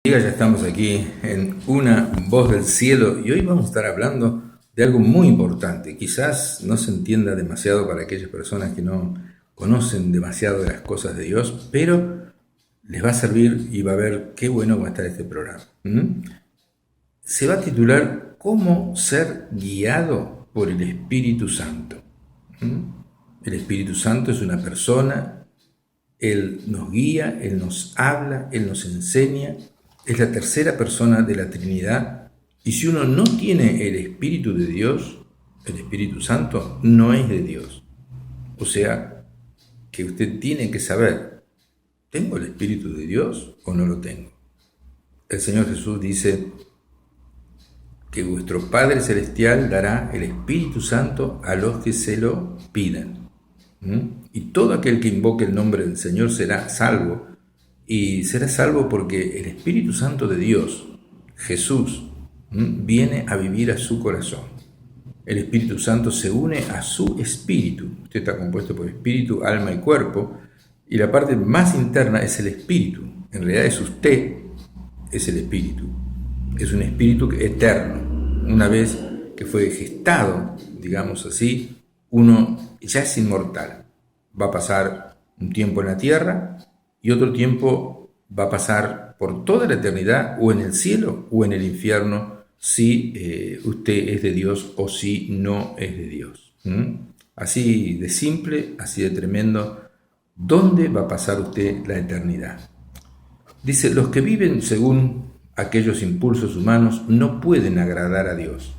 Ya estamos aquí en Una Voz del Cielo y hoy vamos a estar hablando de algo muy importante. Quizás no se entienda demasiado para aquellas personas que no conocen demasiado de las cosas de Dios, pero les va a servir y va a ver qué bueno va a estar este programa. Se va a titular ¿Cómo ser guiado por el Espíritu Santo? El Espíritu Santo es una persona. Él nos guía, Él nos habla, Él nos enseña. Es la tercera persona de la Trinidad. Y si uno no tiene el Espíritu de Dios, el Espíritu Santo, no es de Dios. O sea, que usted tiene que saber, ¿tengo el Espíritu de Dios o no lo tengo? El Señor Jesús dice que vuestro Padre Celestial dará el Espíritu Santo a los que se lo pidan. Y todo aquel que invoque el nombre del Señor será salvo, y será salvo porque el Espíritu Santo de Dios, Jesús, viene a vivir a su corazón. El Espíritu Santo se une a su espíritu. Usted está compuesto por espíritu, alma y cuerpo, y la parte más interna es el espíritu. En realidad es usted, es el espíritu. Es un espíritu eterno. Una vez que fue gestado, digamos así, uno ya es inmortal. Va a pasar un tiempo en la tierra y otro tiempo va a pasar por toda la eternidad o en el cielo o en el infierno si usted es de Dios o si no es de Dios. Así de simple, así de tremendo. ¿Dónde va a pasar usted la eternidad? Dice, los que viven según aquellos impulsos humanos no pueden agradar a Dios.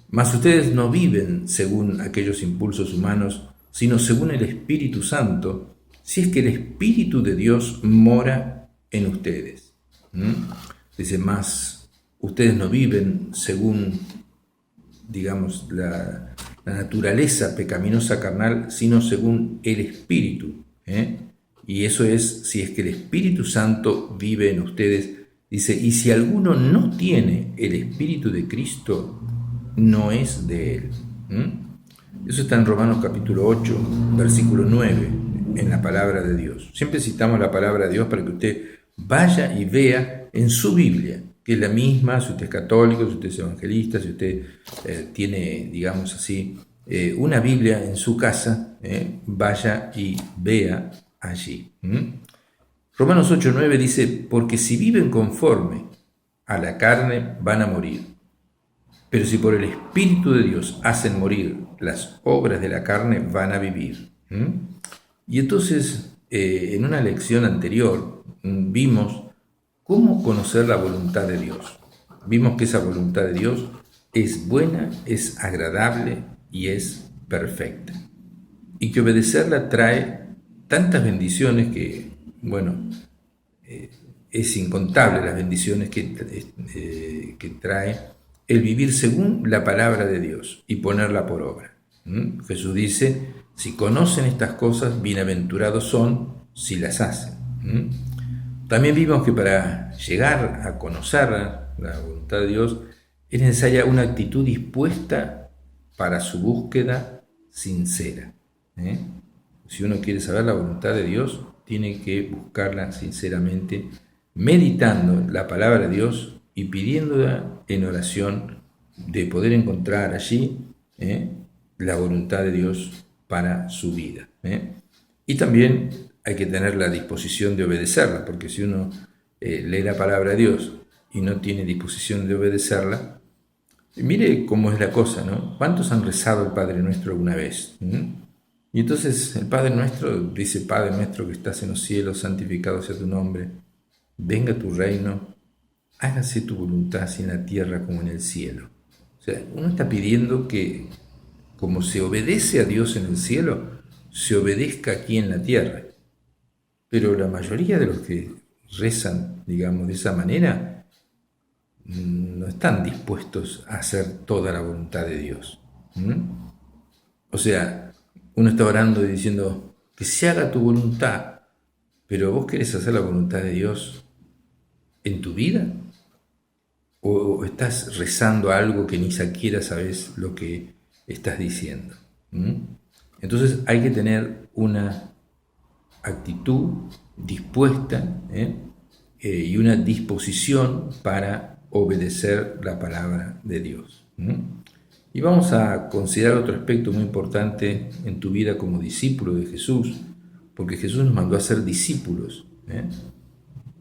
Mas ustedes no viven según aquellos impulsos humanos, sino según el Espíritu Santo, si es que el Espíritu de Dios mora en ustedes. Dice, más ustedes no viven según, digamos, la naturaleza pecaminosa carnal, sino según el Espíritu. Y eso es, si es que el Espíritu Santo vive en ustedes. Dice, y si alguno no tiene el Espíritu de Cristo, no es de él. Eso está en Romanos capítulo 8, versículo 9, en la palabra de Dios. Siempre citamos la palabra de Dios para que usted vaya y vea en su Biblia, que es la misma, si usted es católico, si usted es evangelista, si usted tiene, digamos así, una Biblia en su casa, vaya y vea allí. Romanos 8, 9 dice, porque si viven conforme a la carne van a morir. Pero si por el Espíritu de Dios hacen morir las obras de la carne, van a vivir. Y entonces, en una lección anterior, vimos cómo conocer la voluntad de Dios. Vimos que esa voluntad de Dios es buena, es agradable y es perfecta. Y que obedecerla trae tantas bendiciones que, bueno, es incontable las bendiciones que trae el vivir según la palabra de Dios y ponerla por obra. Jesús dice, si conocen estas cosas, bienaventurados son si las hacen. También vimos que para llegar a conocer la voluntad de Dios es necesaria una actitud dispuesta para su búsqueda sincera. Si uno quiere saber la voluntad de Dios, tiene que buscarla sinceramente, meditando la palabra de Dios y pidiéndola en oración de poder encontrar allí la voluntad de Dios para su vida. Y también hay que tener la disposición de obedecerla, porque si uno lee la palabra de Dios y no tiene disposición de obedecerla, mire cómo es la cosa, ¿no? ¿Cuántos han rezado el Padre Nuestro alguna vez? Y entonces el Padre Nuestro dice, Padre Nuestro que estás en los cielos, santificado sea tu nombre, venga tu reino, hágase tu voluntad así en la tierra como en el cielo. O sea, uno está pidiendo que, como se obedece a Dios en el cielo, se obedezca aquí en la tierra. Pero la mayoría de los que rezan, digamos, de esa manera, no están dispuestos a hacer toda la voluntad de Dios. O sea, uno está orando y diciendo, que se haga tu voluntad, pero vos querés hacer la voluntad de Dios en tu vida. ¿O estás rezando algo que ni siquiera sabes lo que estás diciendo? Entonces hay que tener una actitud dispuesta y una disposición para obedecer la palabra de Dios. Y vamos a considerar otro aspecto muy importante en tu vida como discípulo de Jesús, porque Jesús nos mandó a ser discípulos.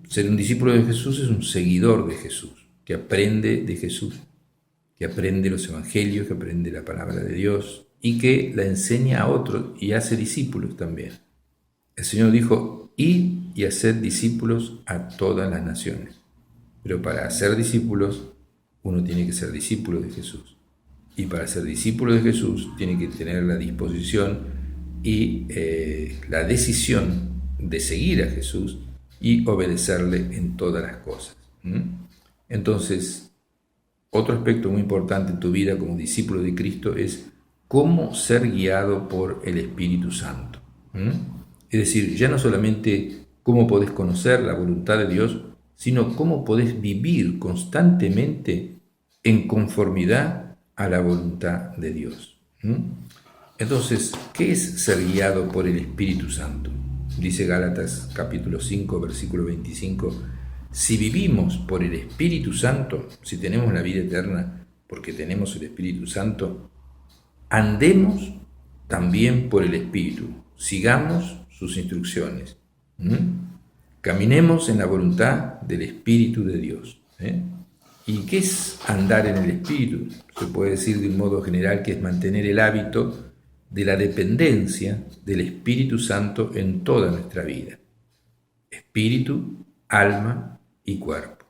Ser un discípulo de Jesús es un seguidor de Jesús, que aprende de Jesús, que aprende los evangelios, que aprende la palabra de Dios y que la enseña a otros y hace discípulos también. El Señor dijo: id y haced discípulos a todas las naciones. Pero para ser discípulos, uno tiene que ser discípulo de Jesús. Y para ser discípulo de Jesús, tiene que tener la disposición y la decisión de seguir a Jesús y obedecerle en todas las cosas. Entonces, otro aspecto muy importante en tu vida como discípulo de Cristo es cómo ser guiado por el Espíritu Santo. Es decir, ya no solamente cómo podés conocer la voluntad de Dios, sino cómo podés vivir constantemente en conformidad a la voluntad de Dios. Entonces, ¿qué es ser guiado por el Espíritu Santo? Dice Gálatas capítulo 5, versículo 25, si vivimos por el Espíritu Santo, si tenemos la vida eterna porque tenemos el Espíritu Santo, andemos también por el Espíritu, sigamos sus instrucciones, caminemos en la voluntad del Espíritu de Dios. ¿Y qué es andar en el Espíritu? Se puede decir de un modo general que es mantener el hábito de la dependencia del Espíritu Santo en toda nuestra vida. Espíritu, alma y cuerpo.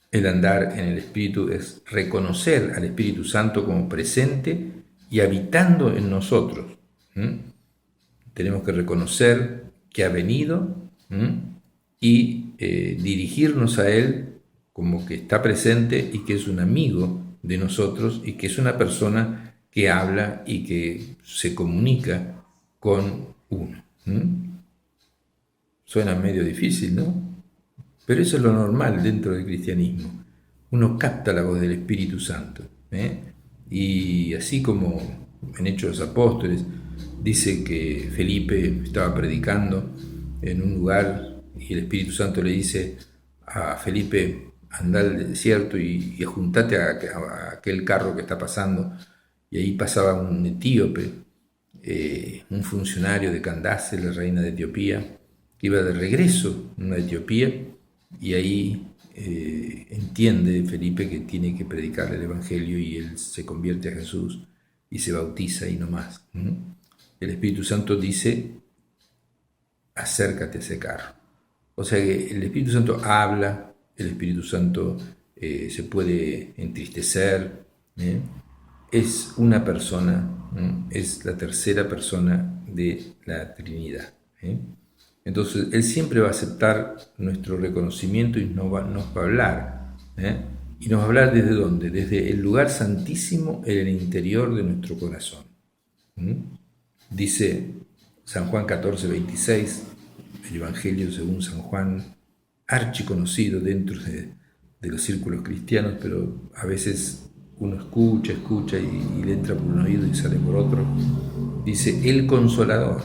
El andar en el Espíritu es reconocer al Espíritu Santo como presente y habitando en nosotros. Tenemos que reconocer que ha venido y dirigirnos a Él como que está presente y que es un amigo de nosotros y que es una persona que habla y que se comunica con uno. Suena medio difícil, ¿no? Pero eso es lo normal dentro del cristianismo. Uno capta la voz del Espíritu Santo. Y así como en Hechos de los Apóstoles dice que Felipe estaba predicando en un lugar y el Espíritu Santo le dice a Felipe: anda al desierto y juntate a aquel carro que está pasando. Y ahí pasaba un etíope, un funcionario de Candace, la reina de Etiopía, que iba de regreso a Etiopía, y ahí entiende Felipe que tiene que predicarle el Evangelio y él se convierte a Jesús y se bautiza y no más. El Espíritu Santo dice: acércate a ese carro. O sea que el Espíritu Santo habla, el Espíritu Santo se puede entristecer, es una persona, es la tercera persona de la Trinidad. Entonces, Él siempre va a aceptar nuestro reconocimiento y nos va a hablar. ¿Y nos va a hablar desde dónde? Desde el lugar santísimo en el interior de nuestro corazón. Dice San Juan 14, 26, el Evangelio según San Juan, archiconocido dentro de los círculos cristianos, pero a veces uno escucha y le entra por un oído y sale por otro. Dice: el Consolador,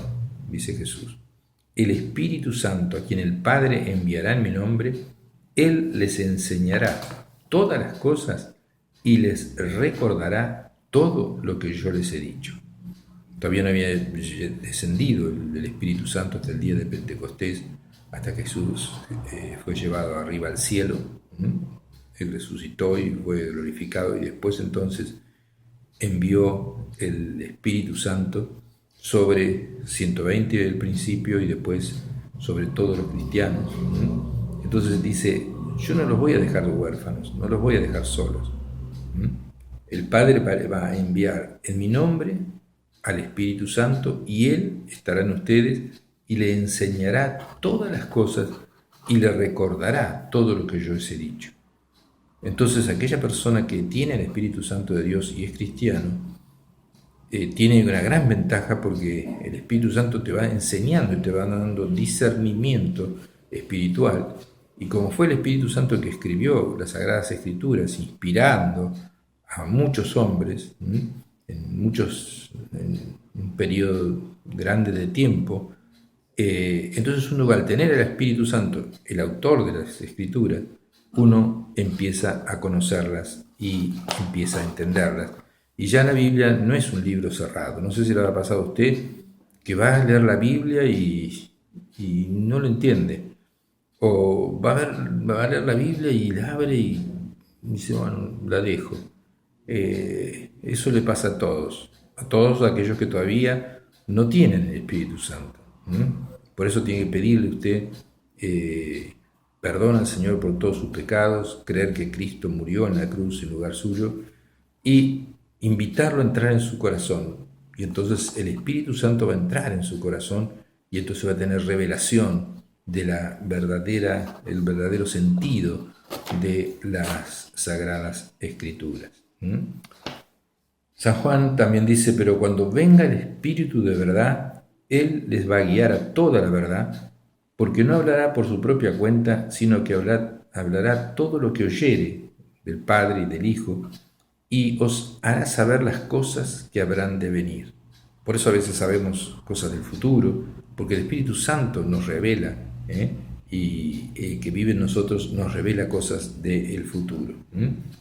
dice Jesús, el Espíritu Santo, a quien el Padre enviará en mi nombre, Él les enseñará todas las cosas y les recordará todo lo que yo les he dicho. Todavía no había descendido el Espíritu Santo hasta el día de Pentecostés, hasta que Jesús fue llevado arriba al cielo. Él resucitó y fue glorificado, y después entonces envió el Espíritu Santo sobre 120 del principio y después sobre todos los cristianos. Entonces dice: yo no los voy a dejar huérfanos, no los voy a dejar solos. El Padre va a enviar en mi nombre al Espíritu Santo y Él estará en ustedes y le enseñará todas las cosas y le recordará todo lo que yo les he dicho. Entonces, aquella persona que tiene el Espíritu Santo de Dios y es cristiano, tiene una gran ventaja porque el Espíritu Santo te va enseñando y te va dando discernimiento espiritual. Y como fue el Espíritu Santo que escribió las Sagradas Escrituras, inspirando a muchos hombres, en un periodo grande de tiempo, Entonces uno, al tener el Espíritu Santo, el autor de las Escrituras, uno empieza a conocerlas y empieza a entenderlas. Y ya la Biblia no es un libro cerrado. No sé si le ha pasado a usted que va a leer la Biblia y no lo entiende. O va a leer la Biblia y la abre y dice, bueno, la dejo. Eso le pasa a todos aquellos que todavía no tienen el Espíritu Santo. Por eso tiene que pedirle usted perdón al Señor por todos sus pecados, creer que Cristo murió en la cruz en lugar suyo y invitarlo a entrar en su corazón. Y entonces el Espíritu Santo va a entrar en su corazón y entonces va a tener revelación de el verdadero sentido de las Sagradas Escrituras. San Juan también dice, pero cuando venga el Espíritu de verdad, Él les va a guiar a toda la verdad, porque no hablará por su propia cuenta, sino que hablará todo lo que oyere del Padre y del Hijo, y os hará saber las cosas que habrán de venir. Por eso a veces sabemos cosas del futuro, porque el Espíritu Santo nos revela, y que vive en nosotros nos revela cosas del futuro.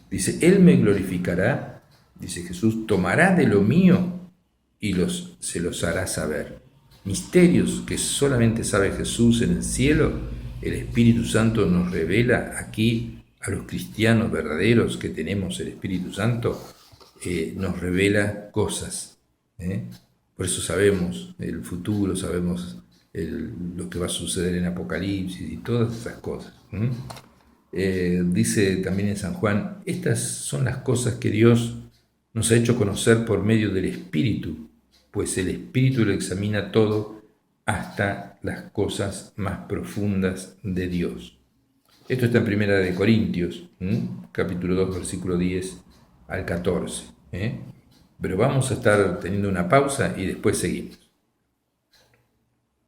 Dice, Él me glorificará, dice Jesús, tomará de lo mío y se los hará saber. Misterios que solamente sabe Jesús en el cielo, el Espíritu Santo nos revela aquí a los cristianos verdaderos que tenemos el Espíritu Santo, nos revela cosas. Por eso sabemos el futuro, sabemos lo que va a suceder en Apocalipsis y todas esas cosas. Dice también en San Juan, estas son las cosas que Dios nos ha hecho conocer por medio del Espíritu, pues el Espíritu lo examina todo hasta las cosas más profundas de Dios. Esto está en Primera de Corintios, capítulo 2, versículo 10 al 14. Pero vamos a estar teniendo una pausa y después seguimos.